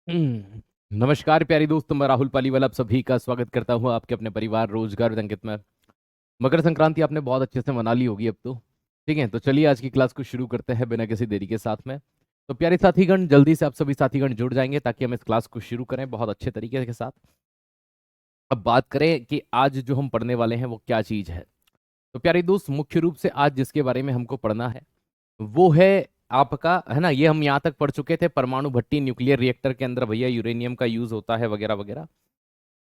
नमस्कार प्यारी दोस्तों, मैं राहुल पालीवाल आप सभी का स्वागत करता हूं आपके अपने परिवार रोजगार अंकित में। मकर संक्रांति आपने बहुत अच्छे से मना ली होगी अब तो। ठीक है, तो चलिए आज की क्लास को शुरू करते हैं बिना किसी देरी के साथ में। तो प्यारे साथीगण, जल्दी से आप सभी साथीगण जुड़ जाएंगे ताकि हम इस क्लास को शुरू करें बहुत अच्छे तरीके के साथ। अब बात करें कि आज जो हम पढ़ने वाले हैं वो क्या चीज़ है। तो प्यारे दोस्त, मुख्य रूप से आज जिसके बारे में हमको पढ़ना है वो है आपका, है ना, ये हम यहाँ तक पढ़ चुके थे, परमाणु भट्टी न्यूक्लियर रिएक्टर के अंदर भैया यूरेनियम का यूज होता है वगैरह वगैरह।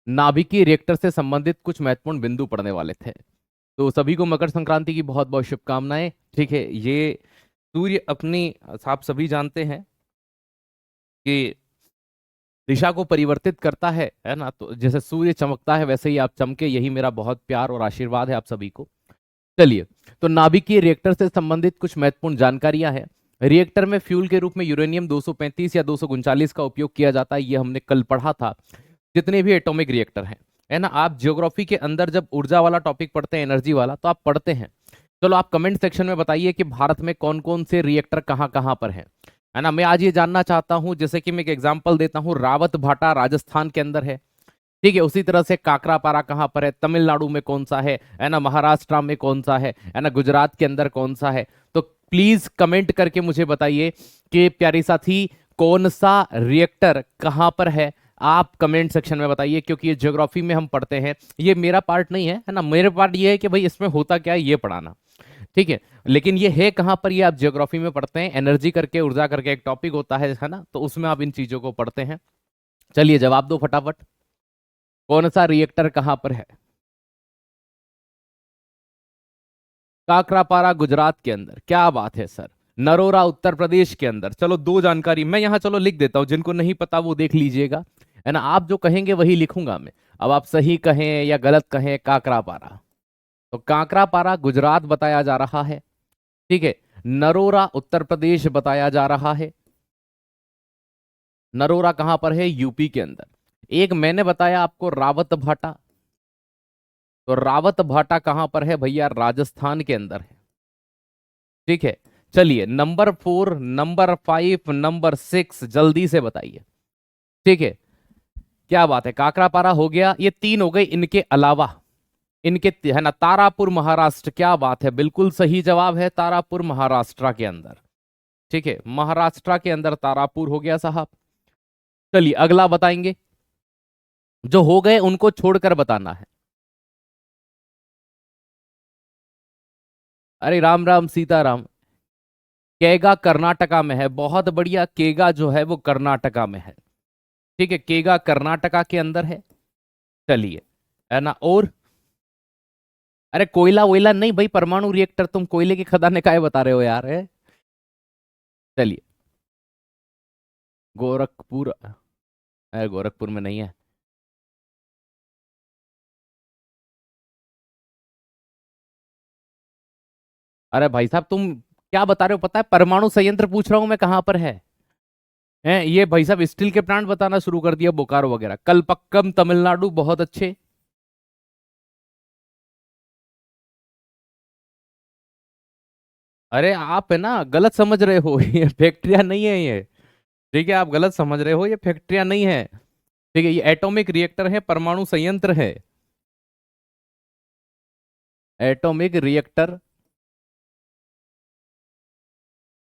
नाभिकीय रिएक्टर से संबंधित कुछ महत्वपूर्ण बिंदु पढ़ने वाले थे। तो सभी को मकर संक्रांति की बहुत बहुत शुभकामनाएं। ठीक है, ये सूर्य अपनी, आप सभी जानते हैं कि दिशा को परिवर्तित करता है ना। तो जैसे सूर्य चमकता है वैसे ही आप चमके, यही मेरा बहुत प्यार और आशीर्वाद है आप सभी को। चलिए, तो नाभिकीय रिएक्टर से संबंधित कुछ महत्वपूर्ण जानकारियां हैं। रिएक्टर में फ्यूल के रूप में यूरेनियम 235 या 239 का उपयोग किया जाता है, ये हमने कल पढ़ा था। जितने भी एटॉमिक रिएक्टर हैं, है ना, आप ज्योग्राफी के अंदर जब ऊर्जा वाला टॉपिक पढ़ते हैं, एनर्जी वाला, तो आप पढ़ते हैं। चलो आप कमेंट सेक्शन में बताइए कि भारत में कौन कौन से रिएक्टर कहाँ कहाँ पर हैं, है ना। मैं आज ये जानना चाहता हूं, जैसे कि मैं एक एग्जांपल देता हूं, रावत भाटा राजस्थान के अंदर है। ठीक है, उसी तरह से काकरापारा कहाँ पर है, तमिलनाडु में कौन सा है ना, महाराष्ट्र में कौन सा है ना, गुजरात के अंदर कौन सा है। तो प्लीज कमेंट करके मुझे बताइए कि प्यारे साथी कौन सा रिएक्टर कहाँ पर है। आप कमेंट सेक्शन में बताइए, क्योंकि ये ज्योग्राफी में हम पढ़ते हैं, ये मेरा पार्ट नहीं है ना। मेरे पार्ट ये है कि भाई इसमें होता क्या है ये पढ़ाना। ठीक है, लेकिन ये है कहाँ पर, ये आप ज्योग्राफी में पढ़ते हैं, एनर्जी करके ऊर्जा करके एक टॉपिक होता है ना, तो उसमें आप इन चीजों को पढ़ते हैं। चलिए जवाब दो फटाफट, कौन सा रिएक्टर कहां पर है। काकरापारा गुजरात के अंदर, क्या बात है सर। नरोरा उत्तर प्रदेश के अंदर, चलो दो जानकारी मैं यहां चलो लिख देता हूं, जिनको नहीं पता वो देख लीजिएगा, है ना। आप जो कहेंगे वही लिखूंगा मैं। अब आप सही कहें या गलत कहें, काकरापारा, तो काकरापारा गुजरात बताया जा रहा है। ठीक है, नरोरा उत्तर प्रदेश बताया जा रहा है। नरोरा कहां पर है, यूपी के अंदर। एक मैंने बताया आपको रावत भाटा, तो रावत भाटा कहां पर है भैया, राजस्थान के अंदर है। ठीक है, चलिए नंबर 4, नंबर 5, नंबर 6 जल्दी से बताइए। ठीक है, क्या बात है, काकरापारा हो गया, ये तीन हो गए, इनके अलावा इनके है ना, तारापुर महाराष्ट्र, क्या बात है, बिल्कुल सही जवाब है, तारापुर महाराष्ट्र के अंदर। ठीक है, महाराष्ट्र के अंदर तारापुर हो गया साहब। चलिए अगला बताएंगे, जो हो गए उनको छोड़कर बताना है। अरे राम राम सीताराम। केगा कर्नाटका में है, बहुत बढ़िया, केगा जो है वो कर्नाटका में है। ठीक है, केगा कर्नाटका के अंदर है। चलिए, है ना, और अरे कोयला वोयला नहीं भाई, परमाणु रिएक्टर, तुम कोयले की खदानें काहे बता रहे हो यार, है। चलिए, गोरखपुर, अरे गोरखपुर में नहीं है। अरे भाई साहब तुम क्या बता रहे हो, पता है परमाणु संयंत्र पूछ रहा हूं मैं कहां पर है ये भाई साहब स्टील के प्लांट बताना शुरू कर दिया, बोकारो वगैरह, कलपक्कम तमिलनाडु, बहुत अच्छे। अरे आप है ना गलत समझ रहे हो ये फैक्ट्रिया नहीं है ये। ठीक है, आप गलत समझ रहे हो, ये फैक्ट्रिया नहीं है। ठीक है, ये एटॉमिक रिएक्टर है, परमाणु संयंत्र है। Atomic reactor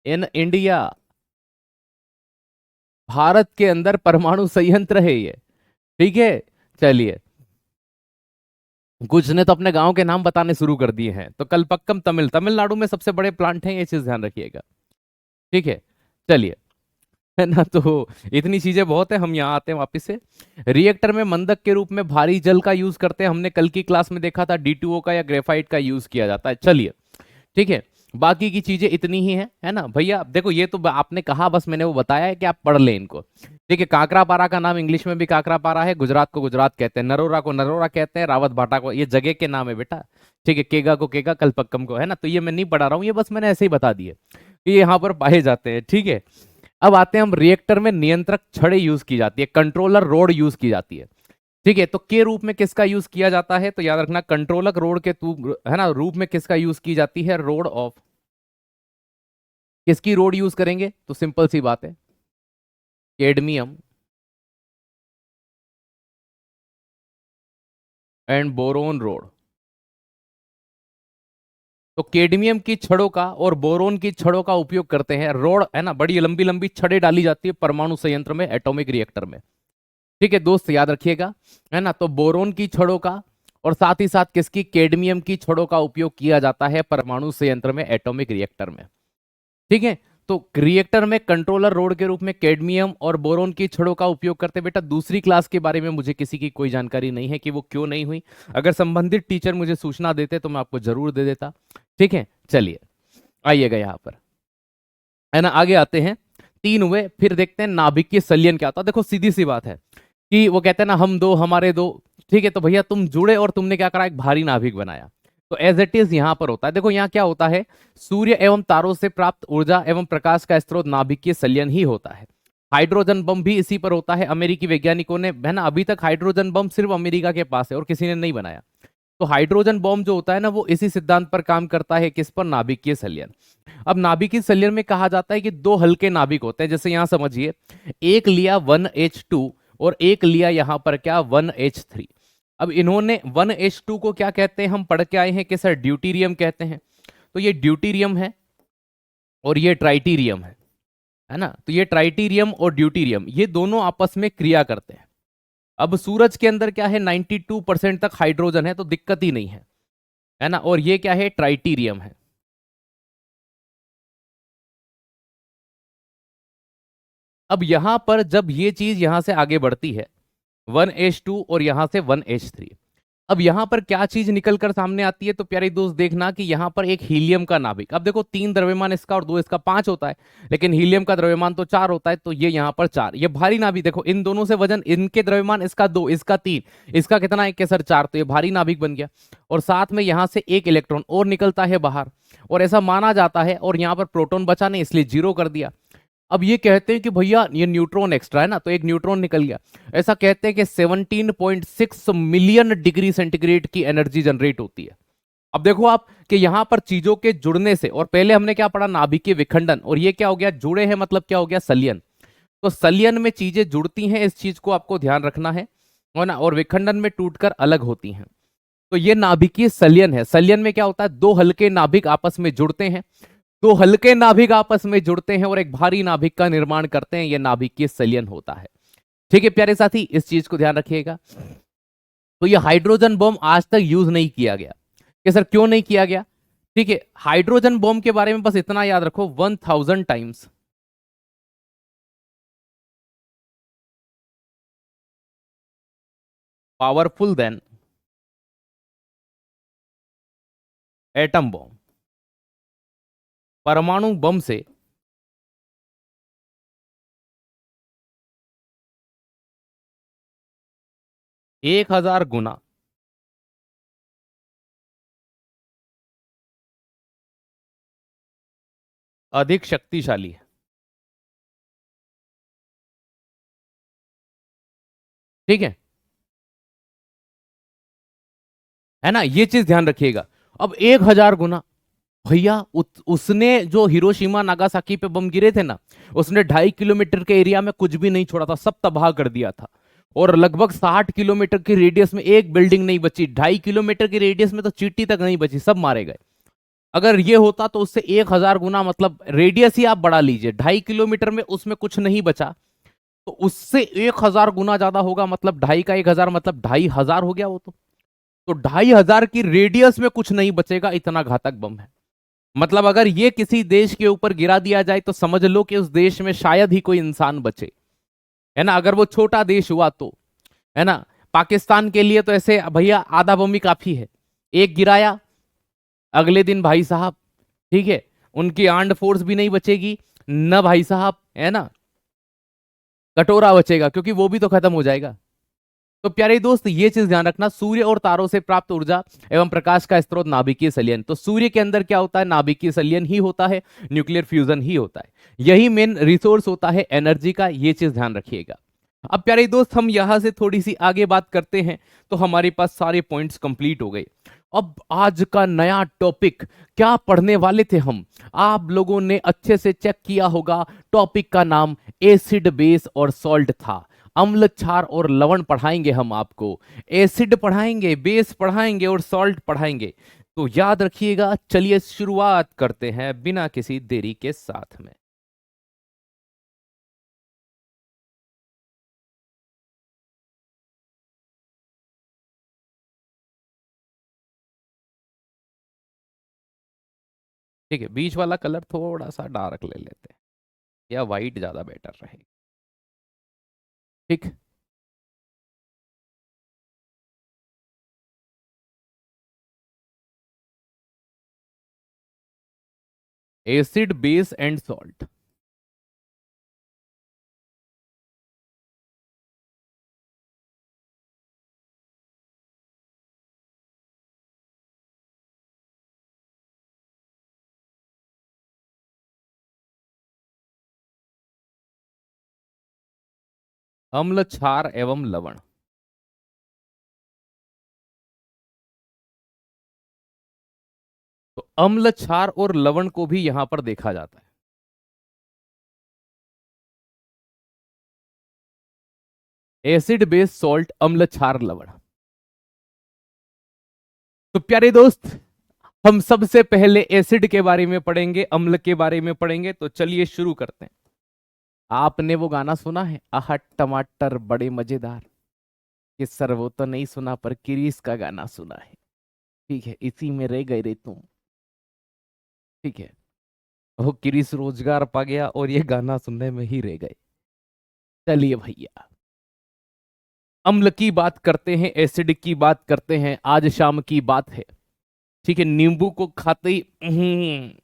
in India, Bharat के अंदर परमाणु संयंत्र है ये। ठीक है, चलिए, कुछ ने तो अपने गांव के नाम बताने शुरू कर दिए हैं, तो कलपक्कम तमिलनाडु में सबसे बड़े प्लांट हैं, ये चीज ध्यान रखिएगा। ठीक है, चलिए, है ना, तो इतनी चीजें बहुत है, हम यहाँ आते हैं वापस से। रिएक्टर में मंदक के रूप में भारी जल का यूज करते हैं, हमने कल की क्लास में देखा था, D2O का या ग्रेफाइट का यूज किया जाता है। चलिए, ठीक है, बाकी की चीजें इतनी ही है ना भैया। देखो ये तो आपने कहा, बस मैंने वो बताया है कि आप पढ़ लें इनको। ठीक है, काकरापारा का नाम इंग्लिश में भी काकरापारा है, गुजरात को गुजरात कहते हैं, नरोरा को नरोरा कहते हैं, रावत भाटा को, ये जगह के नाम है बेटा। ठीक है, केगा को केगा, कलपक्कम को, है ना, तो ये मैं नहीं पढ़ा रहा हूँ, ये बस मैंने ऐसे ही बता दिए कि ये यहाँ पर पाए जाते हैं। ठीक है, अब आते हैं हम, रिएक्टर में नियंत्रक छड़ें यूज की जाती है, कंट्रोलर रोड यूज की जाती है। ठीक है, तो के रूप में किसका यूज किया जाता है, तो याद रखना कंट्रोलर रोड के तू है ना, रूप में किसका यूज की जाती है, रोड ऑफ, किसकी रोड यूज करेंगे, तो सिंपल सी बात है, कैडमियम, एंड बोरोन रोड। तो कैडमियम की छड़ों का और बोरोन की छड़ों का उपयोग करते हैं, रोड है ना, बड़ी लंबी लंबी छड़ें डाली जाती है परमाणु संयंत्र में, एटॉमिक रिएक्टर में। ठीक है दोस्त, याद रखिएगा, है ना। तो बोरोन की छड़ों का और साथ ही साथ किसकी, कैडमियम की छड़ों का उपयोग किया जाता है परमाणु संयंत्र में, एटॉमिक रिएक्टर में। ठीक है, तो रिएक्टर में कंट्रोलर रोड के रूप में कैडमियम और बोरोन की छड़ों का उपयोग करते। बेटा दूसरी क्लास के बारे में मुझे किसी की कोई जानकारी नहीं है कि वो क्यों नहीं हुई, अगर संबंधित टीचर मुझे सूचना देते तो मैं आपको जरूर दे देता। ठीक है, चलिए आइएगा यहाँ पर, है ना, आगे आते हैं। तीन हुए, फिर देखते हैं नाभिक के संलयन क्या होता है। देखो सीधी सी बात है कि वो कहते हैं ना, हम दो हमारे दो। ठीक है, तो भैया तुम जुड़े और तुमने क्या करा, एक भारी नाभिक बनाया। तो एज इट इज यहां पर होता है। देखो यहाँ क्या होता है, सूर्य एवं तारों से प्राप्त ऊर्जा एवं प्रकाश का स्रोत नाभिकीय संलयन ही होता है। हाइड्रोजन बम भी इसी पर होता है। अमेरिकी वैज्ञानिकों ने, है ना, अभी तक हाइड्रोजन बम सिर्फ अमेरिका के पास है और किसी ने नहीं बनाया। तो हाइड्रोजन बम जो होता है ना, वो इसी सिद्धांत पर काम करता है, किस पर, नाभिकीय संलयन। अब नाभिकीय संलयन में कहा जाता है कि दो हल्के नाभिक होते हैं, जैसे यहां समझिए, एक लिया 1H2 और एक लिया यहां पर क्या, 1H3। अब इन्होंने 1H2 को क्या कहते हैं, हम पढ़ के आए हैं कि सर ड्यूटीरियम कहते हैं। तो ये ड्यूटीरियम है और ये ट्राइटीरियम है ना। तो ये ट्राइटीरियम और ड्यूटीरियम ये दोनों आपस में क्रिया करते हैं। अब सूरज के अंदर क्या है, 92% तक हाइड्रोजन है, तो दिक्कत ही नहीं है ना। और ये क्या है, ट्राइटीरियम है। अब यहां पर जब ये चीज यहां से आगे बढ़ती है, 1H2 और यहां से 1H3, अब यहां पर क्या चीज निकल कर सामने आती है, तो प्यारे दोस्त देखना कि यहां पर एक हीलियम का नाभिक। अब देखो तीन द्रव्यमान इसका और दो इसका, पांच होता है, लेकिन हीलियम का द्रव्यमान तो चार होता है, तो ये यहां पर चार, ये भारी नाभिक। देखो इन दोनों से वजन, इनके द्रव्यमान, इसका दो इसका तीन, इसका कितना, एक के सर चार, तो ये भारी नाभिक बन गया। और साथ में यहां से एक इलेक्ट्रॉन और निकलता है बाहर, और ऐसा माना जाता है, और यहां पर प्रोटॉन बचा नहीं इसलिए जीरो कर दिया। अब ये कहते हैं कि भैया ये न्यूट्रॉन एक्स्ट्रा है ना, तो एक न्यूट्रॉन निकल गया। ऐसा कहते हैं कि 17.6 मिलियन डिग्री सेंटीग्रेड की एनर्जी जनरेट होती है। अब देखो आप कि यहां पर चीजों के जुड़ने से, और पहले हमने क्या पढ़ा, नाभिकीय विखंडन, और ये क्या हो गया, जुड़े हैं मतलब क्या हो गया, संलयन। तो संलयन में चीजें जुड़ती हैं, इस चीज को आपको ध्यान रखना है ना, और विखंडन में टूटकर अलग होती हैं। तो ये नाभिकीय संलयन है। संलयन में क्या होता है, दो हल्के नाभिक आपस में जुड़ते हैं, दो हल्के नाभिक आपस में जुड़ते हैं और एक भारी नाभिक का निर्माण करते हैं, यह नाभिकीय संलयन होता है। ठीक है प्यारे साथी, इस चीज को ध्यान रखिएगा। तो ये हाइड्रोजन बम आज तक यूज नहीं किया गया, कि सर क्यों नहीं किया गया। ठीक है, हाइड्रोजन बम के बारे में बस इतना याद रखो, 1000 times powerful than atom bomb. परमाणु बम से 1000 गुना अधिक शक्तिशाली है। ठीक है ना, ये चीज ध्यान रखिएगा। अब 1000 गुना, भैया उसने जो हिरोशिमा नागासाकी पे बम गिरे थे ना, उसने 2.5 किलोमीटर के एरिया में कुछ भी नहीं छोड़ा था, सब तबाह कर दिया था। और लगभग 60 किलोमीटर की रेडियस में एक बिल्डिंग नहीं बची, 2.5 किलोमीटर की रेडियस में तो चींटी तक नहीं बची, सब मारे गए। अगर ये होता तो उससे 1000 गुना, मतलब रेडियस ही आप बढ़ा लीजिए, 2.5 किलोमीटर में उसमें कुछ नहीं बचा, तो उससे 1000 गुना ज्यादा होगा, मतलब 2.5 का 1000 मतलब 2500 हो गया वो तो 2500 की रेडियस में कुछ नहीं बचेगा, इतना घातक बम है। मतलब अगर ये किसी देश के ऊपर गिरा दिया जाए तो समझ लो कि उस देश में शायद ही कोई इंसान बचे, है ना, अगर वो छोटा देश हुआ तो, है ना। पाकिस्तान के लिए तो ऐसे भैया आधा बम ही काफी है, एक गिराया, अगले दिन भाई साहब, ठीक है, उनकी आर्म्ड फोर्स भी नहीं बचेगी, न भाई साहब, है ना, कटोरा बचेगा, क्योंकि वो भी तो खत्म हो जाएगा। तो प्यारे दोस्त ये चीज ध्यान रखना, सूर्य और तारों से प्राप्त ऊर्जा एवं प्रकाश का स्रोत नाभिकीय संलयन। तो सूर्य के अंदर क्या होता है, नाभिकीय संलयन ही होता है, न्यूक्लियर फ्यूजन ही होता है, यही मेन रिसोर्स होता है एनर्जी का, ये चीज ध्यान रखिएगा। अब प्यारे दोस्त हम यहां से थोड़ी सी आगे बात करते हैं, तो हमारे पास सारे पॉइंट्स कंप्लीट हो गए। अब आज का नया टॉपिक क्या पढ़ने वाले थे हम, आप लोगों ने अच्छे से चेक किया होगा, टॉपिक का नाम एसिड बेस और सॉल्ट था। अम्ल, क्षार और लवण पढ़ाएंगे हम आपको, एसिड पढ़ाएंगे, बेस पढ़ाएंगे और सॉल्ट पढ़ाएंगे। तो याद रखिएगा। चलिए शुरुआत करते हैं बिना किसी देरी के साथ में। ठीक है, बीच वाला कलर थोड़ा सा डार्क ले लेते हैं, या वाइट ज्यादा बेटर रहेगा। ठीक। Acid, base and salt. अम्ल, क्षार एवं लवण। तो अम्ल, क्षार और लवण को भी यहां पर देखा जाता है। एसिड, बेस, सॉल्ट, अम्ल, क्षार, लवण। तो प्यारे दोस्त, हम सबसे पहले एसिड के बारे में पढ़ेंगे, अम्ल के बारे में पढ़ेंगे। तो चलिए शुरू करते हैं। आपने वो गाना सुना है, आह टमाटर बड़े मजेदार? कि सर वो तो नहीं सुना, पर किरीस का गाना सुना है। ठीक है, इसी में रह गए रे तुम। ठीक है, वो किरीस रोजगार पा गया और ये गाना सुनने में ही रह गए। चलिए भैया, अम्ल की बात करते हैं, एसिड की बात करते हैं। आज शाम की बात है। ठीक है, नींबू को खाते ही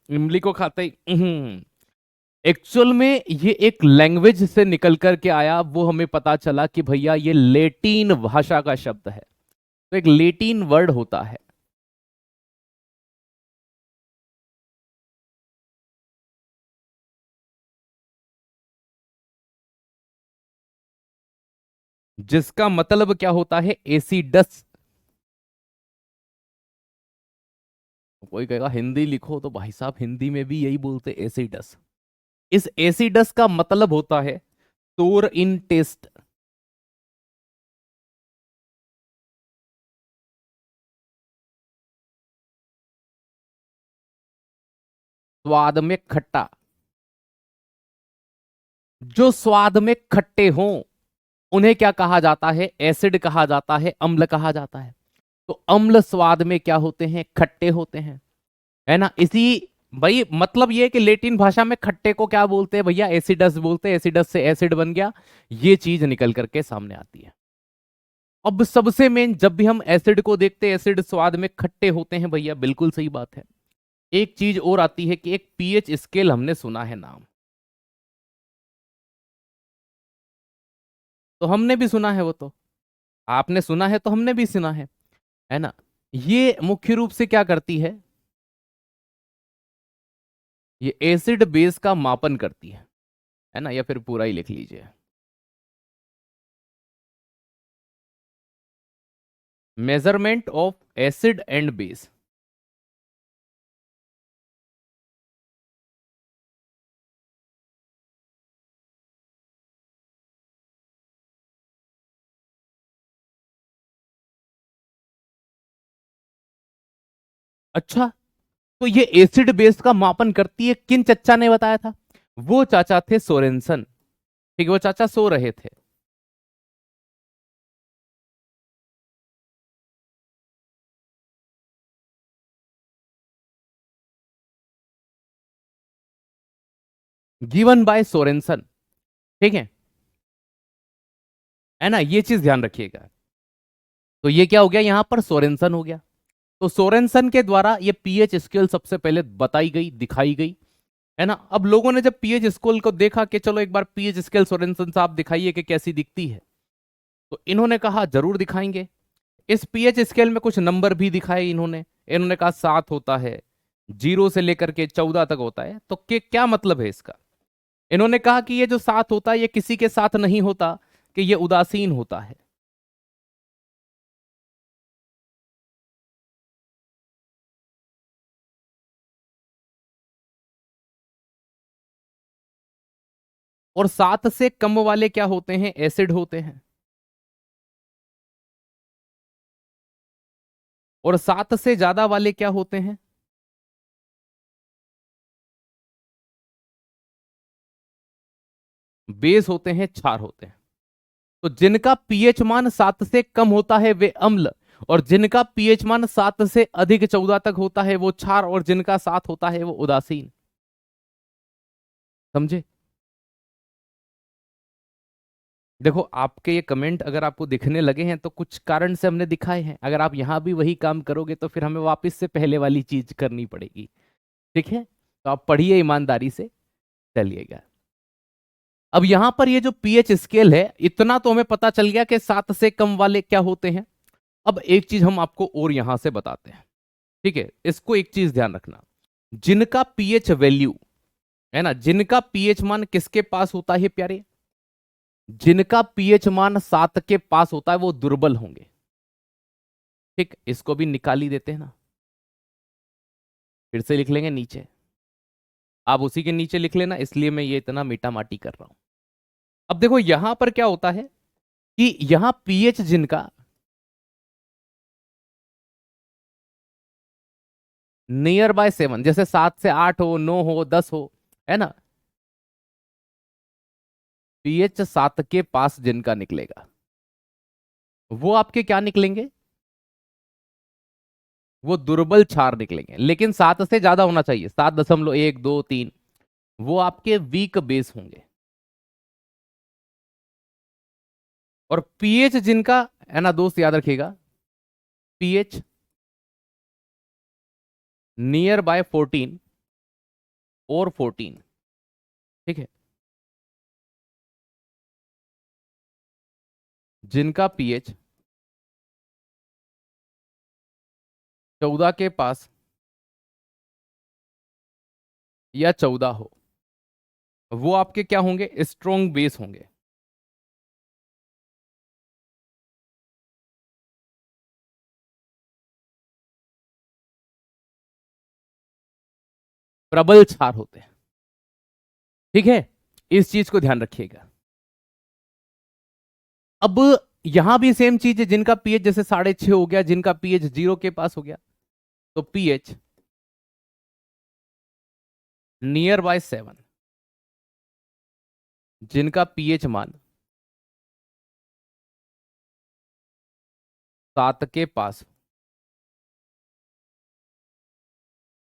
इमली को खाते ही एक्चुअल में ये एक लैंग्वेज से निकल करके आया, वो हमें पता चला कि भैया ये लेटिन भाषा का शब्द है। तो एक लेटिन वर्ड होता है जिसका मतलब क्या होता है, एसिडस। कोई कहेगा हिंदी लिखो, तो भाई साहब हिंदी में भी यही बोलते एसिडस। इस एसिडस का मतलब होता है सोर इन टेस्ट, स्वाद में खट्टा। जो स्वाद में खट्टे हों उन्हें क्या कहा जाता है, एसिड कहा जाता है, अम्ल कहा जाता है। तो अम्ल स्वाद में क्या होते हैं, खट्टे होते हैं, है ना। इसी भाई मतलब ये है कि लेटिन भाषा में खट्टे को क्या बोलते हैं भैया, एसिडस बोलते हैं। एसिडस से एसिड बन गया, ये चीज निकल करके सामने आती है। अब सबसे मेन, जब भी हम एसिड को देखते हैं, एसिड स्वाद में खट्टे होते हैं भैया, बिल्कुल सही बात है। एक चीज और आती है कि एक पीएच स्केल हमने सुना है नाम, तो हमने भी सुना है वो तो। आपने सुना है तो हमने भी सुना है ना। ये मुख्य रूप से क्या करती ये एसिड बेस का मापन करती है ना। या फिर पूरा ही लिख लीजिए, measurement of acid and base. अच्छा, तो ये एसिड बेस का मापन करती है, किन चचा ने बताया था? वो चाचा थे सोरेनसन। ठीक है, वो चाचा सो रहे थे। Given by Sorensen. ठीक है ना, ये चीज ध्यान रखिएगा। तो ये क्या हो गया, यहां पर सोरेनसन हो गया। तो सोरेनसन के द्वारा ये पीएच स्केल सबसे पहले बताई गई, दिखाई गई, है ना। अब लोगों ने जब पीएच स्केल को देखा कि चलो एक बार पीएच स्केल सोरेनसन साहब दिखाइए कि कैसी दिखती है, तो इन्होंने कहा जरूर दिखाएंगे। इस पीएच स्केल में कुछ नंबर भी दिखाए इन्होंने। इन्होंने कहा 7 होता है, 0 से लेकर के 14 तक होता है। तो क्या मतलब है इसका? इन्होंने कहा कि ये जो 7 होता है ये किसी के साथ नहीं होता, कि ये उदासीन होता है। और 7 से कम वाले क्या होते हैं? एसिड होते हैं। और 7 से ज्यादा वाले क्या होते हैं? बेस होते हैं, क्षार होते हैं। तो जिनका पीएच मान 7 से कम होता है वे अम्ल, और जिनका पीएच मान 7 से अधिक 14 तक होता है वो क्षार, और जिनका 7 होता है वो उदासीन। समझे? देखो, आपके ये कमेंट अगर आपको दिखने लगे हैं तो कुछ कारण से हमने दिखाए हैं। अगर आप यहां भी वही काम करोगे तो फिर हमें वापस से पहले वाली चीज करनी पड़ेगी। ठीक है, तो आप पढ़िए ईमानदारी से, चलिएगा। अब यहां पर ये जो पीएच स्केल है, इतना तो हमें पता चल गया कि 7 से कम वाले क्या होते हैं। अब एक चीज हम आपको और यहां से बताते हैं। ठीक है, इसको एक चीज ध्यान रखना। जिनका पीएच वैल्यू है ना, जिनका पीएच मान किसके पास होता है प्यारे? जिनका पीएच मान 7 के पास होता है वो दुर्बल होंगे। ठीक, इसको भी निकाल ही देते हैं ना, फिर से लिख लेंगे नीचे। आप उसी के नीचे लिख लेना, इसलिए मैं ये इतना मीटा माटी कर रहा हूं। अब देखो यहां पर क्या होता है कि यहां पीएच जिनका नियर बाय 7, जैसे 7 से 8 हो, 9 हो, 10 हो, है ना, पीएच 7 के पास जिनका निकलेगा वो आपके क्या निकलेंगे? वो दुर्बल क्षार निकलेंगे। लेकिन 7 से ज्यादा होना चाहिए, 7.1, 2, 3, वो आपके वीक बेस होंगे। और पीएच जिनका, है ना दोस्त, याद रखिएगा, पीएच नियर बाय 14 और 14। ठीक है, जिनका पीएच 14 के पास या 14 हो, वो आपके क्या होंगे? स्ट्रॉन्ग बेस होंगे। प्रबल क्षार होते हैं। ठीक है, इस चीज को ध्यान रखिएगा। अब यहां भी सेम चीज है, जिनका पीएच जैसे 6.5 हो गया, जिनका पीएच 0 के पास हो गया, तो पीएच नियर बाय 7, जिनका पीएच मान 7 के पास,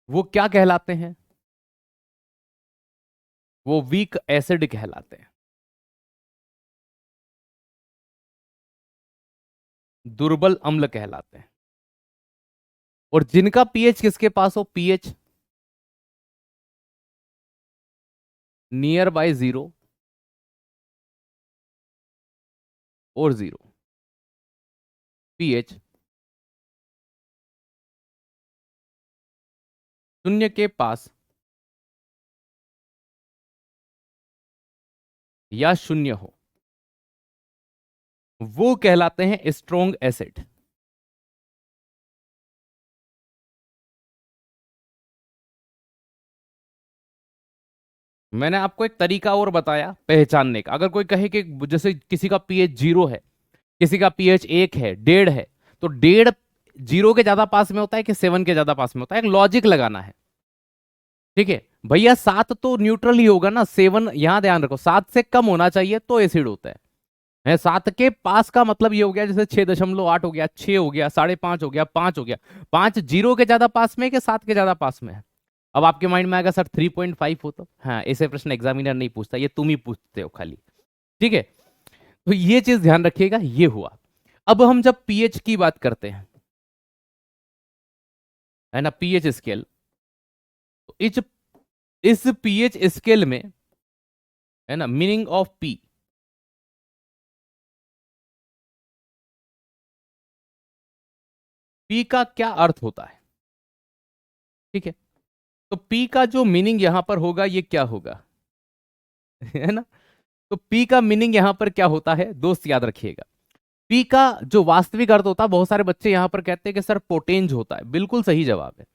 वो क्या कहलाते हैं? वो वीक एसिड कहलाते हैं, दुर्बल अम्ल कहलाते हैं। और जिनका पीएच किसके पास हो? पीएच नियर बाय 0 और 0, पीएच 0 के पास या 0 हो, वो कहलाते हैं स्ट्रॉन्ग एसिड। मैंने आपको एक तरीका और बताया पहचानने का। अगर कोई कहे कि जैसे किसी का पीएच 0 है, किसी का पीएच 1 है, 1.5 है, तो 1.5 0 के ज्यादा पास में होता है कि 7 के ज्यादा पास में होता है? एक लॉजिक लगाना है। ठीक है भैया, 7 तो न्यूट्रल ही होगा ना, 7 यहां ध्यान रखो, 7 से कम होना चाहिए तो एसिड होता है। 7 के पास का मतलब ये हो गया, जैसे 6.8 हो गया, 6 हो गया, 5.5 हो गया, 5 हो गया। 5 0 के ज्यादा पास में है कि 7 के ज्यादा पास में है? अब आपके माइंड में आएगा सर 3.5 हो तो, हाँ, ऐसे प्रश्न एग्जामिनर नहीं पूछता, ये तुम ही पूछते हो खाली। ठीक है, तो ये चीज ध्यान रखिएगा, ये हुआ। अब हम जब पीएच की बात करते हैं, है ना, पीएच स्केल, तो इस पीएच स्केल में, है ना, मीनिंग ऑफ पी, पी का क्या अर्थ होता है? ठीक है, तो पी का जो मीनिंग यहां पर होगा ये क्या होगा? है ना, तो पी का मीनिंग यहां पर क्या होता है दोस्त, याद रखिएगा। पी का जो वास्तविक अर्थ होता है, बहुत सारे बच्चे यहां पर कहते हैं कि सर पोटेंज होता है, बिल्कुल सही जवाब है।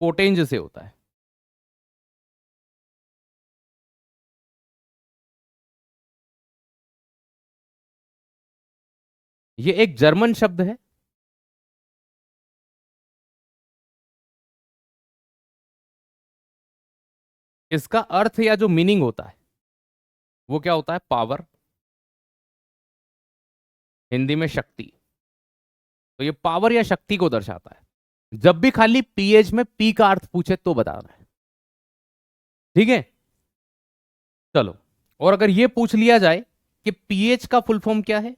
पोटेंज से होता है। ये एक जर्मन शब्द है। इसका अर्थ या जो मीनिंग होता है वो क्या होता है? पावर, हिंदी में शक्ति। तो ये पावर या शक्ति को दर्शाता है। जब भी खाली पीएच में पी का अर्थ पूछे तो बताना है, ठीक है? चलो, और अगर ये पूछ लिया जाए कि पीएच का फुल फॉर्म क्या है,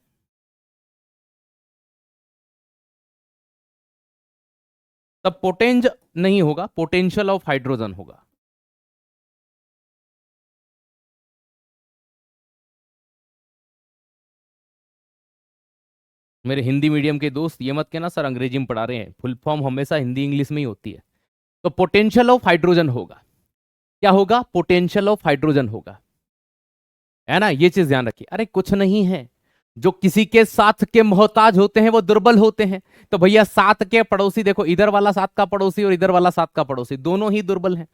तब पोटेंज नहीं होगा, पोटेंशियल ऑफ हाइड्रोजन होगा। मेरे हिंदी मीडियम के दोस्त ये मत कहना सर अंग्रेजी में पढ़ा रहे हैं, फुल फॉर्म हमेशा हिंदी इंग्लिश में ही होती है। तो पोटेंशियल ऑफ हाइड्रोजन होगा। क्या होगा? पोटेंशियल ऑफ हाइड्रोजन होगा, है ना? ये चीज ध्यान रखिए। अरे कुछ नहीं है, जो किसी के साथ के मोहताज होते हैं वो दुर्बल होते हैं। तो भैया सात के पड़ोसी देखो, इधर वाला सात का पड़ोसी और इधर वाला सात का पड़ोसी, दोनों ही दुर्बल हैं।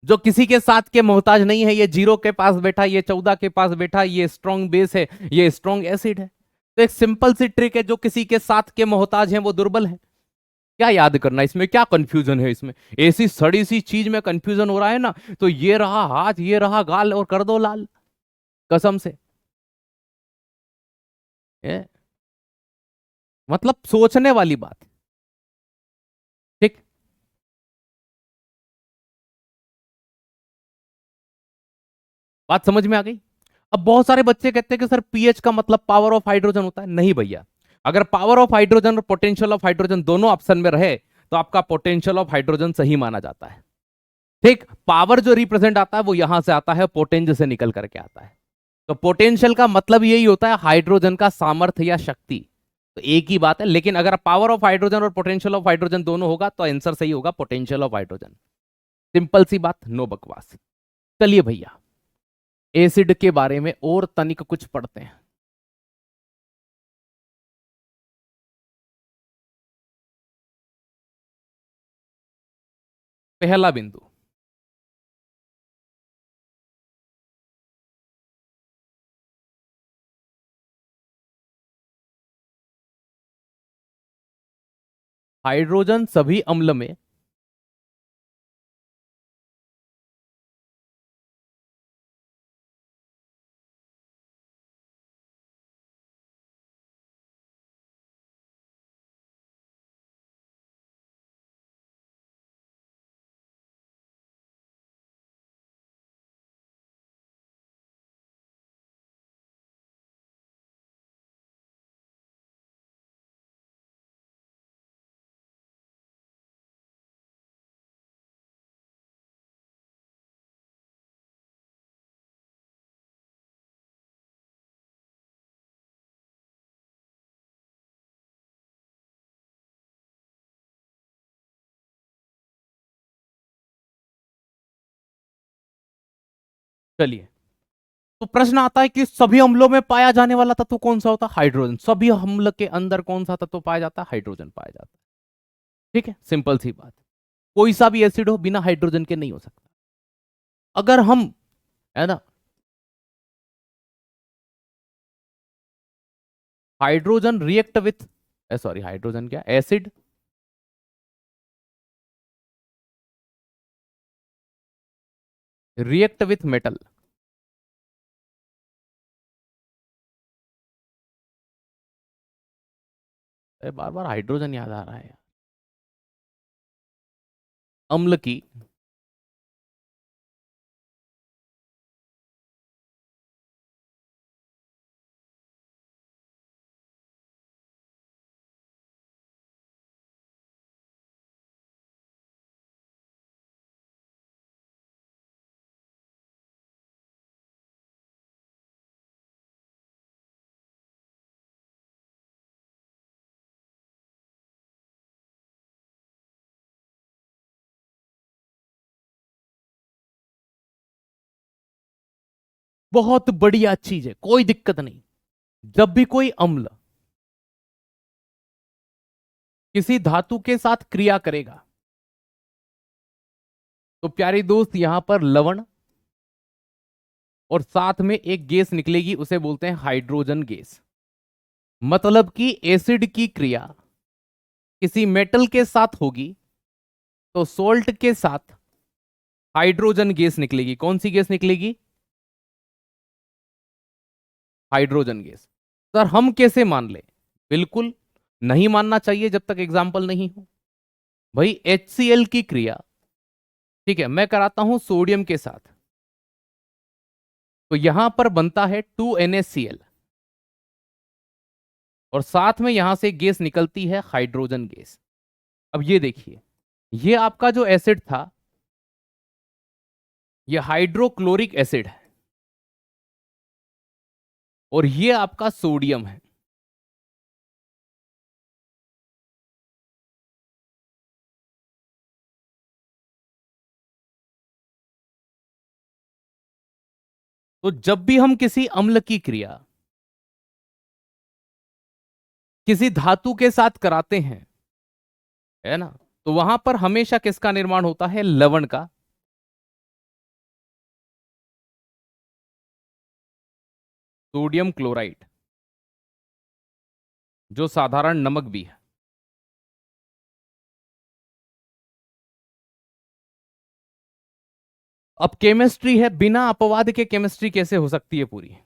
जो किसी के साथ के मोहताज नहीं है, ये 0 के पास बैठा, ये 14 के पास बैठा, ये स्ट्रॉन्ग बेस है, ये स्ट्रॉन्ग एसिड है। तो एक सिंपल सी ट्रिक है, जो किसी के साथ के मोहताज हैं वो दुर्बल है। क्या याद करना, इसमें क्या कंफ्यूजन है? इसमें ऐसी सड़ी सी चीज में कंफ्यूजन हो रहा है ना, तो ये रहा हाथ, ये रहा गाल, और कर दो लाल, कसम से। ये मतलब सोचने वाली बात, ठीक? बात समझ में आ गई? अब बहुत सारे बच्चे कहते हैं कि सर पीएच का मतलब पावर ऑफ हाइड्रोजन होता है। नहीं भैया, अगर पावर ऑफ हाइड्रोजन और पोटेंशियल ऑफ हाइड्रोजन दोनों ऑप्शन में रहे तो आपका पोटेंशियल ऑफ हाइड्रोजन सही माना जाता है, ठीक? पावर जो रिप्रेजेंट आता है वो यहां से आता है, पोटेंज से निकल करके आता है। तो पोटेंशियल का मतलब यही होता है हाइड्रोजन का सामर्थ्य या शक्ति। तो एक ही बात है, लेकिन अगर पावर ऑफ हाइड्रोजन और पोटेंशियल ऑफ हाइड्रोजन दोनों होगा तो आंसर सही होगा पोटेंशियल ऑफ हाइड्रोजन। सिंपल सी बात, नो बकवास। चलिए भैया, एसिड के बारे में और तनिक कुछ पढ़ते हैं। पहला बिंदु, हाइड्रोजन सभी अम्ल में चलिए, तो प्रश्न आता है कि सभी अम्लों में पाया जाने वाला तत्व कौन सा होता है? हाइड्रोजन। सभी अम्ल के अंदर कौन सा तत्व पाया जाता है? हाइड्रोजन पाया जाता है, ठीक है? सिंपल सी बात। कोई सा भी एसिड हो बिना हाइड्रोजन के नहीं हो सकता। अगर हम, है ना, hydrogen react with, sorry hydrogen क्या, एसिड रिएक्ट विथ मेटल, बार बार हाइड्रोजन याद आ रहा है। अम्ल की बहुत बढ़िया चीज है, कोई दिक्कत नहीं। जब भी कोई अम्ल किसी धातु के साथ क्रिया करेगा तो प्यारे दोस्त यहां पर लवण और साथ में एक गैस निकलेगी, उसे बोलते हैं हाइड्रोजन गैस। मतलब कि एसिड की क्रिया किसी मेटल के साथ होगी तो सोल्ट के साथ हाइड्रोजन गैस निकलेगी। कौन सी गैस निकलेगी? Hydrogen gas. सर हम कैसे मान ले? बिल्कुल नहीं मानना चाहिए जब तक एग्जाम्पल नहीं हो। भाई HCl की क्रिया, ठीक है, मैं कराता हूं सोडियम के साथ, तो यहां पर बनता है 2NaCl और साथ में यहां से गैस निकलती है हाइड्रोजन गैस। अब ये देखिए, ये आपका जो एसिड था ये हाइड्रोक्लोरिक एसिड है और ये आपका सोडियम है। तो जब भी हम किसी अम्ल की क्रिया किसी धातु के साथ कराते हैं, है ना, तो वहां पर हमेशा किसका निर्माण होता है? लवण का। सोडियम क्लोराइड, जो साधारण नमक भी है। अब केमिस्ट्री है, बिना अपवाद के केमिस्ट्री कैसे हो सकती है पूरी?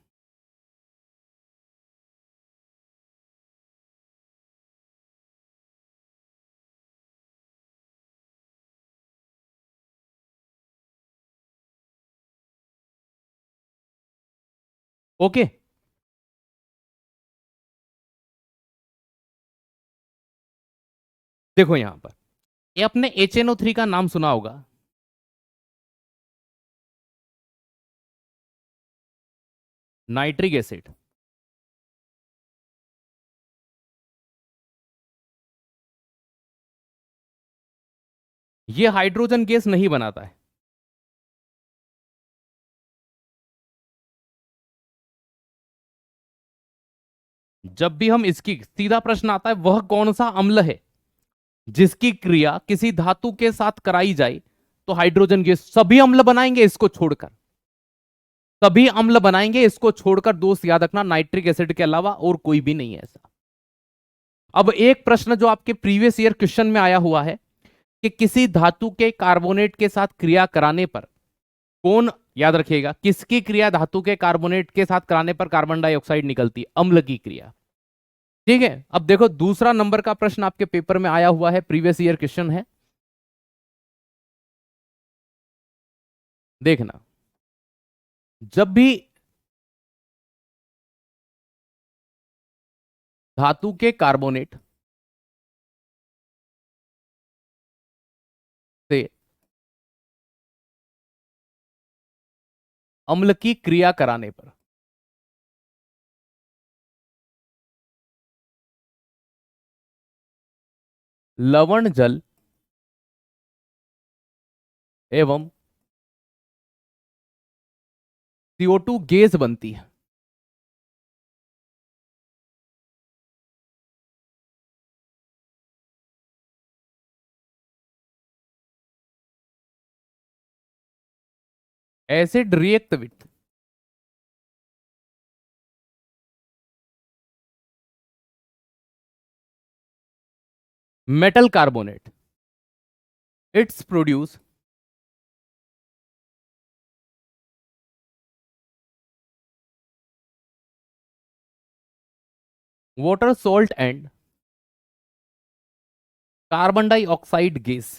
ओके। देखो यहां पर ये अपने HNO3 का नाम सुना होगा। Nitric acid. ये हाइड्रोजन गैस नहीं बनाता है। जब भी हम इसकी, सीधा प्रश्न आता है वह कौन सा अम्ल है जिसकी क्रिया किसी धातु के साथ कराई जाए तो हाइड्रोजन गैस? सभी अम्ल बनाएंगे इसको छोड़कर, सभी अम्ल बनाएंगे इसको छोड़कर। दोस्त याद रखना, नाइट्रिक एसिड के अलावा और कोई भी नहीं है ऐसा। अब एक प्रश्न जो आपके प्रीवियस ईयर क्वेश्चन में आया हुआ है कि किसी धातु के कार्बोनेट के साथ क्रिया कराने पर कौन, याद रखिएगा, किसकी क्रिया धातु के कार्बोनेट के साथ कराने पर कार्बन डाइऑक्साइड निकलती है? अम्ल की क्रिया। ठीक है, अब देखो दूसरा नंबर का प्रश्न आपके पेपर में आया हुआ है, प्रीवियस ईयर क्वेश्चन है, देखना। जब भी धातु के कार्बोनेट से अम्ल की क्रिया कराने पर लवण जल एवं CO2 गैस बनती है, acid react with metal carbonate, it's produce water salt and carbon dioxide gas.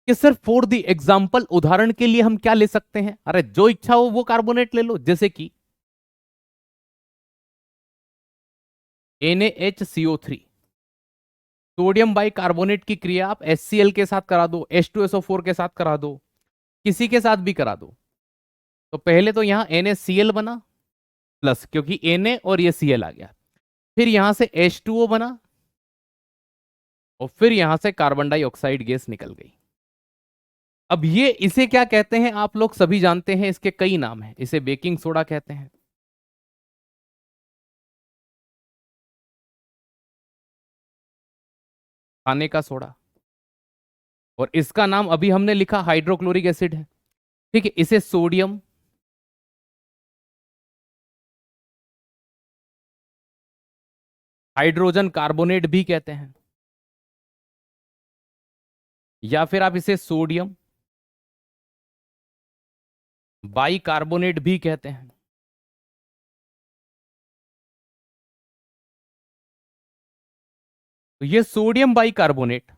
कि सिर्फ फॉर द एग्जाम्पल, उदाहरण के लिए हम क्या ले सकते हैं? अरे जो इच्छा हो वो कार्बोनेट ले लो, जैसे कि NaHCO3, सोडियम बाई कार्बोनेट की क्रिया आप HCl के साथ करा दो, H2SO4 के साथ करा दो, किसी के साथ भी करा दो। तो पहले तो यहां NaCl बना प्लस, क्योंकि Na और ये Cl आ गया, फिर यहां से H2O बना और फिर यहां से कार्बन डाइऑक्साइड गैस निकल गई। अब ये, इसे क्या कहते हैं आप लोग सभी जानते हैं, इसके कई नाम हैं। इसे बेकिंग सोडा कहते हैं, खाने का सोडा, और इसका नाम अभी हमने लिखा हाइड्रोक्लोरिक एसिड है। ठीक है, इसे सोडियम हाइड्रोजन कार्बोनेट भी कहते हैं, या फिर आप इसे सोडियम बाइकार्बोनेट भी कहते हैं। तो ये सोडियम बाइकार्बोनेट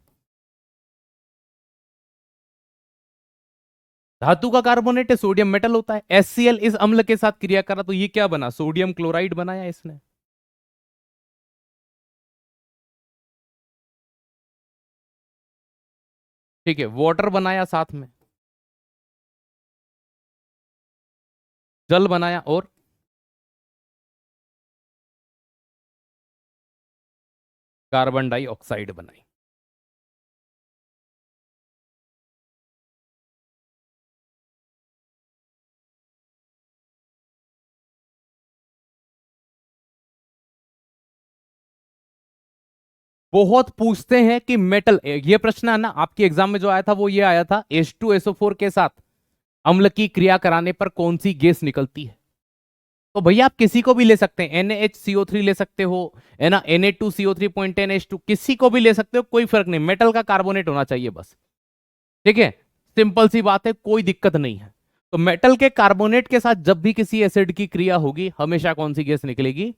धातु का कार्बोनेट है, सोडियम मेटल होता है। HCl इस अम्ल के साथ क्रिया करा तो ये क्या बना, सोडियम क्लोराइड बनाया इसने। ठीक है, वाटर बनाया साथ में, जल बनाया, और कार्बन डाइऑक्साइड बनाई। बहुत पूछते हैं कि मेटल, ये प्रश्न है ना आपके एग्जाम में जो आया था वो ये आया था, H2SO4 के साथ अम्ल की क्रिया कराने पर कौन सी गैस निकलती है। तो भैया आप किसी को भी ले सकते हैं, NaHCO3 ले सकते हो, है ना, Na2CO3.10H2, किसी को भी ले सकते हो, कोई फर्क नहीं, मेटल का कार्बोनेट होना चाहिए बस। ठीक है, सिंपल सी बात है, कोई दिक्कत नहीं है। तो मेटल के कार्बोनेट के साथ जब भी किसी एसिड की क्रिया होगी हमेशा कौन सी गैस निकलेगी,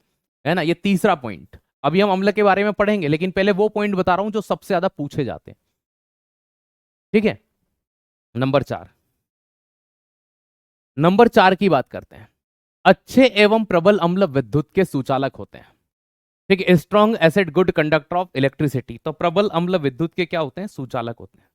है ना, ये तीसरा पॉइंट। अभी हम अम्ल के बारे में पढ़ेंगे, लेकिन पहले वो पॉइंट बता रहा हूं जो सबसे ज्यादा पूछे जाते हैं। ठीक है, नंबर 4, नंबर 4 की बात करते हैं। अच्छे एवं प्रबल अम्ल विद्युत के सुचालक होते हैं। ठीक है, strong acid good conductor of electricity, तो प्रबल अम्ल विद्युत के क्या होते हैं, सुचालक होते हैं।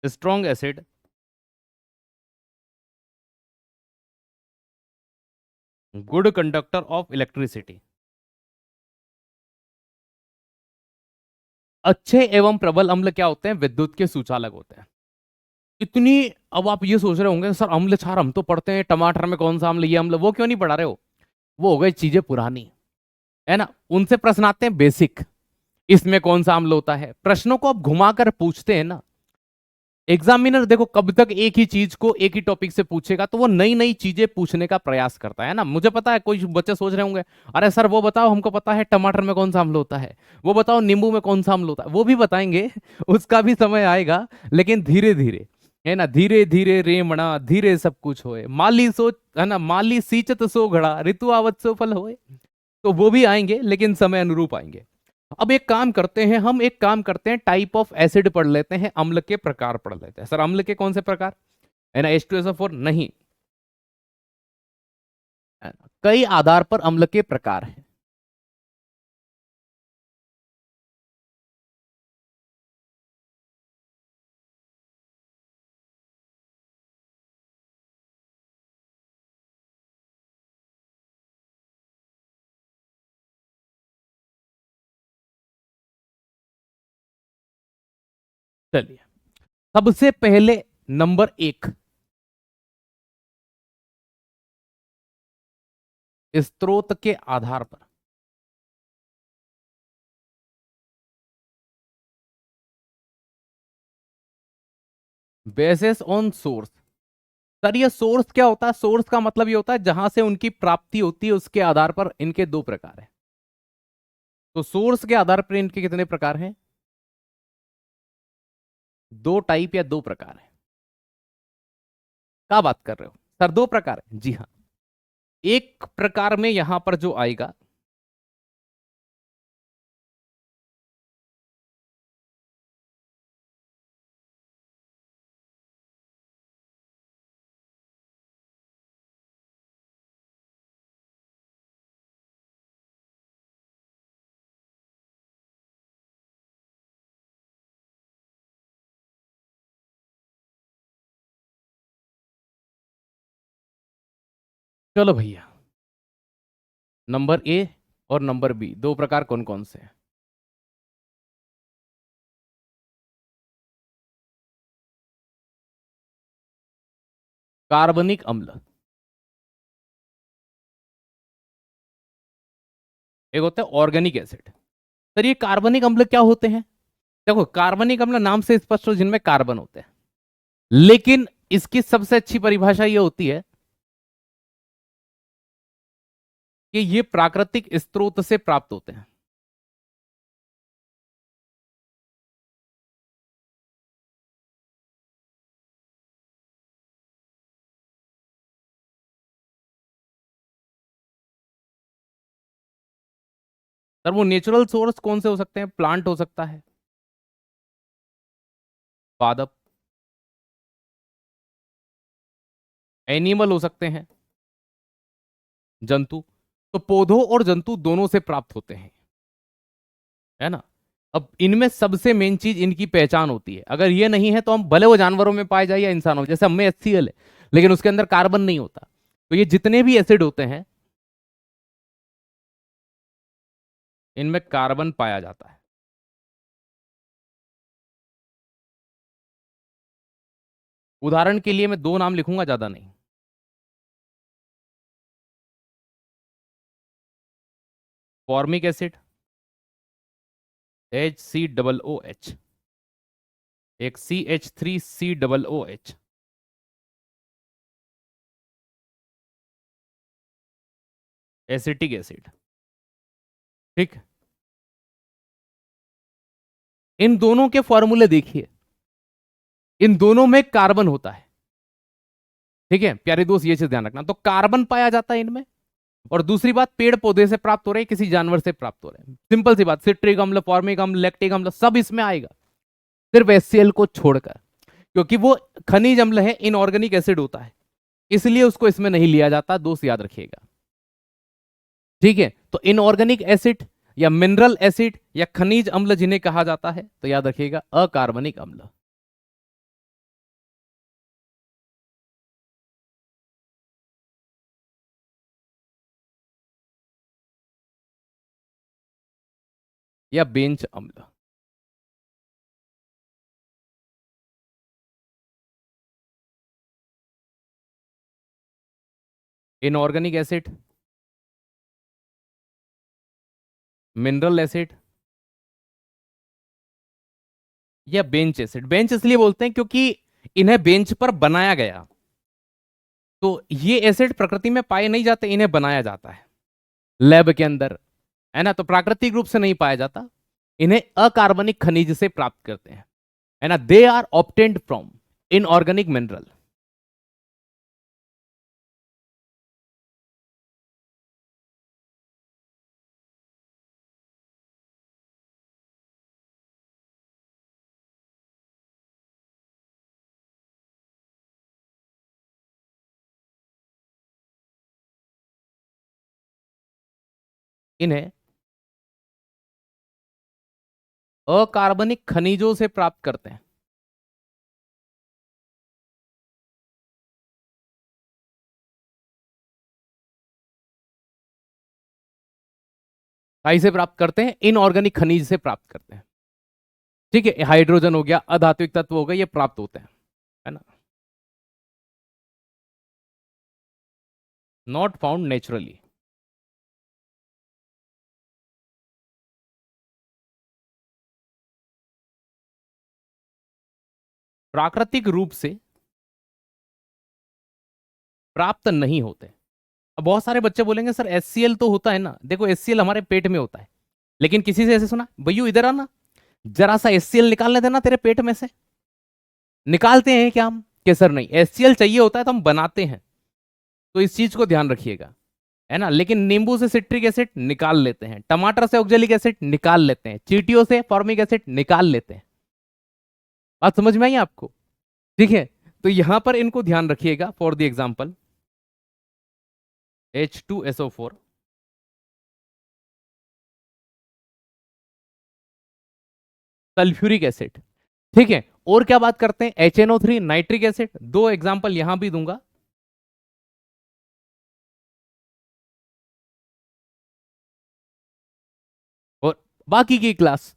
Strong acid good conductor of electricity, अच्छे एवं प्रबल अम्ल क्या होते हैं, विद्युत के सुचालक होते हैं। इतनी, अब आप ये सोच रहे होंगे सर अम्ल क्षार हम तो पढ़ते हैं, टमाटर में कौन सा अम्ल, ये अम्ल, वो क्यों नहीं पढ़ा रहे हो, वो हो गई चीजें पुरानी, है ना, उनसे प्रश्न आते हैं बेसिक, इसमें कौन सा अम्ल होता है। प्रश्नों को आप घुमाकर पूछते हैं ना, एग्जामिनर देखो कब तक एक ही चीज को एक ही टॉपिक से पूछेगा, तो वो नई नई चीजें पूछने का प्रयास करता है ना। मुझे पता है कोई बच्चे सोच रहे होंगे, अरे सर वो बताओ, हमको पता है टमाटर में कौन सा अम्ल होता है, वो बताओ नींबू में कौन सा अम्ल होता है, वो भी बताएंगे उसका भी समय आएगा, लेकिन धीरे धीरे, है ना, धीरे धीरे रेमणा धीरे सब कुछ होए, माली सोच, है ना, माली सींचत सो घड़ा ऋतु आवत सो फल होए। तो वो भी आएंगे लेकिन समय अनुरूप आएंगे। अब एक काम करते हैं, हम एक काम करते हैं, टाइप ऑफ एसिड पढ़ लेते हैं, अम्ल के प्रकार पढ़ लेते हैं। सर अम्ल के कौन से प्रकार, है ना, H2SO4 नहीं, है ना? कई आधार पर अम्ल के प्रकार हैं। चलिए, सबसे पहले नंबर 1, स्रोत के आधार पर, बेसिस ऑन सोर्स। सर ये सोर्स क्या होता है, सोर्स का मतलब ये होता है जहां से उनकी प्राप्ति होती है, उसके आधार पर इनके दो प्रकार हैं। तो सोर्स के आधार पर इनके कितने प्रकार हैं, दो टाइप या दो प्रकार है। क्या बात कर रहे हो सर, दो प्रकार है, जी हाँ। एक प्रकार में यहां पर जो आएगा, चलो भैया, नंबर A और नंबर B, दो प्रकार कौन कौन से हैं। कार्बनिक अम्ल, एक होता है ऑर्गेनिक एसिड। सर ये कार्बनिक अम्ल क्या होते हैं? देखो कार्बनिक अम्ल नाम से स्पष्ट हो, जिनमें कार्बन होते हैं, लेकिन इसकी सबसे अच्छी परिभाषा ये होती है कि ये प्राकृतिक स्रोत से प्राप्त होते हैं। सर वो नेचुरल सोर्स कौन से हो सकते हैं? प्लांट हो सकता है, पादप, एनिमल हो सकते हैं, जंतु। तो पौधों और जंतु दोनों से प्राप्त होते हैं, है ना। अब इनमें सबसे मेन चीज इनकी पहचान होती है। अगर ये नहीं है तो हम भले वो जानवरों में पाए जाए या इंसानों में, जैसे हमें HCl है लेकिन उसके अंदर कार्बन नहीं होता। तो ये जितने भी एसिड होते हैं इनमें कार्बन पाया जाता है। उदाहरण के लिए मैं 2 नाम लिखूंगा, ज्यादा नहीं। फॉर्मिक एसिड, HCOOH, एक CH3COOH, एसिटिक एसिड। ठीक, इन दोनों के फॉर्मूले देखिए, इन दोनों में कार्बन होता है। ठीक है प्यारे दोस्त, ये चीज ध्यान रखना। तो कार्बन पाया जाता है इनमें। और दूसरी बात, पेड़ पौधे से प्राप्त हो रहे हैं, किसी जानवर से प्राप्त हो रहे हैं। सिंपल सी बात, सिट्रिक अम्ल, फॉर्मिक अम्ल, लैक्टिक अम्ल सब इसमें आएगा, सिर्फ HCl को छोड़कर, क्योंकि वो खनिज अम्ल है, इनऑर्गेनिक एसिड होता है, इसलिए उसको इसमें नहीं लिया जाता। दोस्त याद रखिएगा, ठीक है। तो इनऑर्गेनिक एसिड या मिनरल एसिड या खनिज अम्ल जिन्हें कहा जाता है, तो याद रखिएगा अकार्बनिक अम्ल। या बेंच अम्ल। इनऑर्गेनिक एसिड, मिनरल एसिड या बेंच एसिड। बेंच इसलिए बोलते हैं क्योंकि इन्हें बेंच पर बनाया गया। तो ये एसिड प्रकृति में पाए नहीं जाते, इन्हें बनाया जाता है लैब के अंदर, है ना। तो प्राकृतिक रूप से नहीं पाया जाता, इन्हें अकार्बनिक खनिज से प्राप्त करते हैं, है ना। They are obtained from inorganic mineral. इन्हें अकार्बनिक खनिजों से प्राप्त करते हैं। काई से प्राप्त करते हैं? इनऑर्गेनिक खनिज से प्राप्त करते हैं। ठीक है, हाइड्रोजन हो गया, अधात्विक तत्व हो गए, ये प्राप्त होते हैं, है ना। Not found naturally. प्राकृतिक रूप से प्राप्त नहीं होते। अब बहुत सारे बच्चे बोलेंगे सर HCl तो होता है ना। देखो HCl हमारे पेट में होता है, लेकिन किसी से ऐसे सुना, भैया इधर आना, जरा सा HCl निकालने देना तेरे पेट में से। निकालते हैं क्या हम? कि सर नहीं, HCl चाहिए होता है तो हम बनाते हैं। तो इस चीज को ध्यान रखिएगा, है ना। लेकिन नींबू से सिट्रिक एसिड निकाल लेते हैं, टमाटर से ऑक्जेलिक एसिड निकाल लेते हैं, चींटियों से फॉर्मिक एसिड निकाल लेते हैं। बात समझ में आई आपको? ठीक है, तो यहां पर इनको ध्यान रखिएगा। For the example H2SO4, sulphuric acid. ठीक है, और क्या बात करते हैं? HNO3, nitric acid. 2 एग्जाम्पल यहां भी दूंगा। और बाकी की क्लास,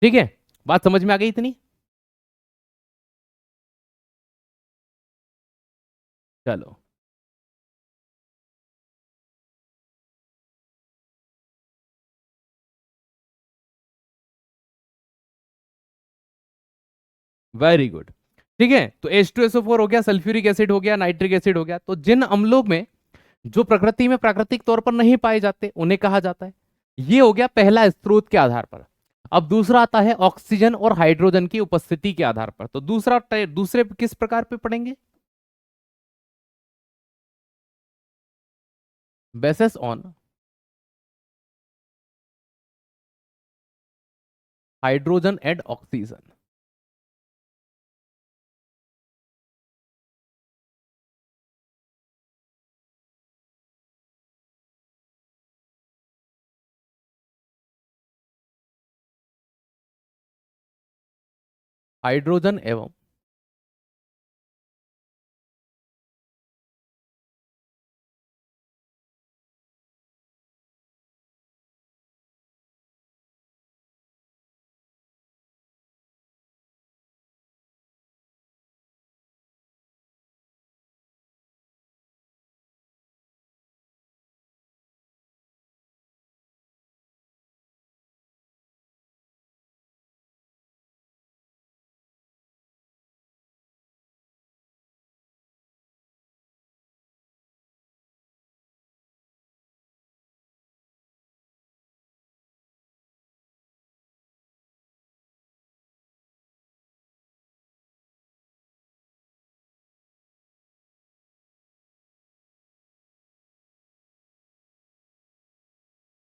ठीक है, बात समझ में आ गई इतनी? चलो, वेरी गुड। ठीक है, तो H2SO4 हो गया, सल्फ्यूरिक एसिड हो गया, नाइट्रिक एसिड हो गया। तो जिन अम्लों में जो प्रकृति में प्राकृतिक तौर पर नहीं पाए जाते उन्हें कहा जाता है। ये हो गया पहला स्रोत के आधार पर। अब दूसरा आता है ऑक्सीजन और हाइड्रोजन की उपस्थिति के आधार पर। तो दूसरे किस प्रकार पे पढ़ेंगे? Basis on hydrogen and oxygen. Hydrogen एवं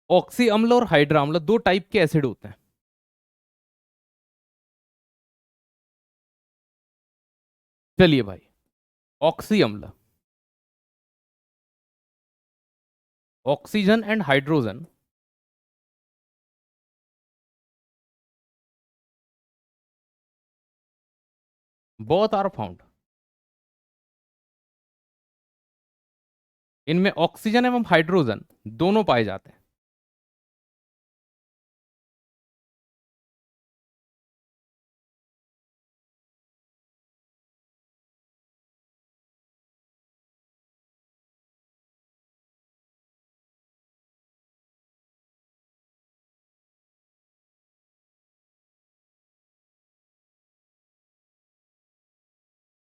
ऑक्सी अम्ल और हाइड्रा अम्ल दो टाइप के एसिड होते हैं। चलिए भाई, ऑक्सी अम्ल, oxygen and hydrogen both are found. इनमें ऑक्सीजन एवं हाइड्रोजन दोनों पाए जाते हैं।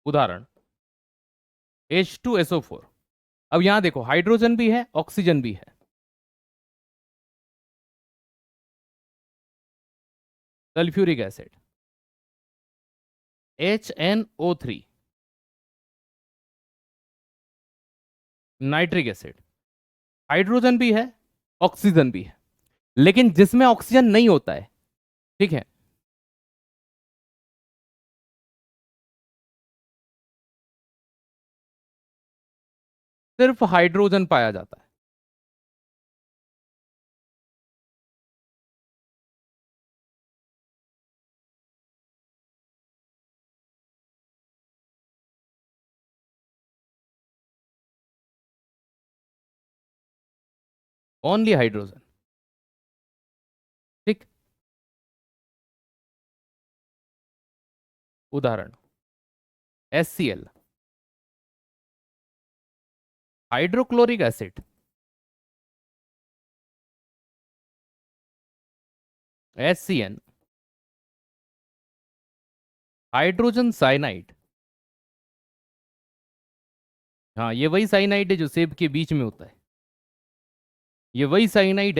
उदाहरण H2SO4। अब यहां देखो, हाइड्रोजन भी है, ऑक्सीजन भी है। Sulphuric acid HNO3, nitric acid. Hydrogen भी है, ऑक्सीजन भी है, लेकिन जिसमें ऑक्सीजन नहीं होता है, ठीक है, सिर्फ हाइड्रोजन पाया जाता है। Only hydrogen. ठीक। उदाहरण HCl, hydrochloric acid HCN, hydrogen cyanide. हाँ, ये वही साइनाइड है जो सेब के बीच में होता है। ये वही साइनाइड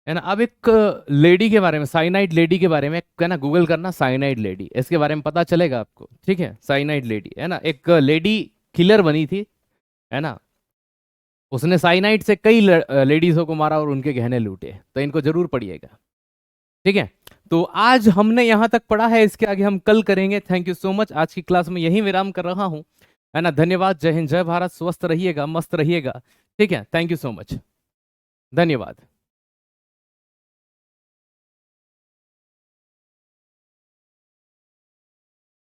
है ना। अब एक लेडी के बारे में, साइनाइड लेडी के बारे में है ना, गूगल करना साइनाइड लेडी, इसके बारे में पता चलेगा आपको। ठीक है, साइनाइड लेडी है ना, एक लेडी किलर बनी थी, है ना। उसने साइनाइड से कई लेडीजों को मारा और उनके गहने लूटे। तो इनको जरूर पढ़िएगा। ठीक है, तो आज हमने यहां तक पढ़ा है, इसके आगे हम कल करेंगे। Thank you so much. आज की क्लास में यही विराम कर रहा हूं, है ना। धन्यवाद। जय हिंद, जय भारत। स्वस्थ रहिएगा, मस्त रहिएगा। ठीक है, थैंक यू सो मच। धन्यवाद।